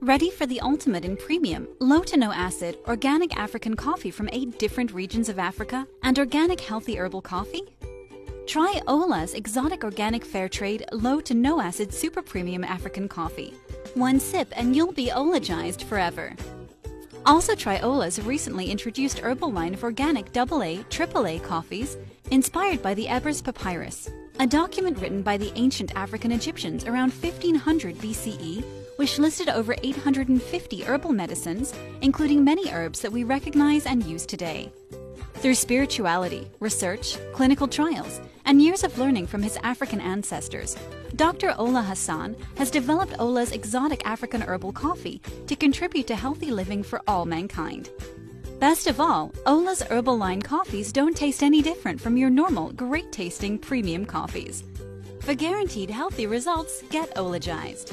Ready for the ultimate in premium, low to no acid, organic African coffee from 8 different regions of Africa and organic healthy herbal coffee? Try Ola's exotic organic fair trade low to no acid super premium African coffee. One sip and you'll be Olagized forever. Also try Ola's recently introduced herbal line of organic AA, AAA coffees inspired by the Ebers Papyrus, a document written by the ancient African Egyptians around 1500 BCE, which listed over 850 herbal medicines, including many herbs that we recognize and use today. Through spirituality, research, clinical trials, and years of learning from his African ancestors, Dr. Ola Hassan has developed Ola's exotic African herbal coffee to contribute to healthy living for all mankind. Best of all, Ola's herbal line coffees don't taste any different from your normal, great-tasting premium coffees. For guaranteed healthy results, get Olagized.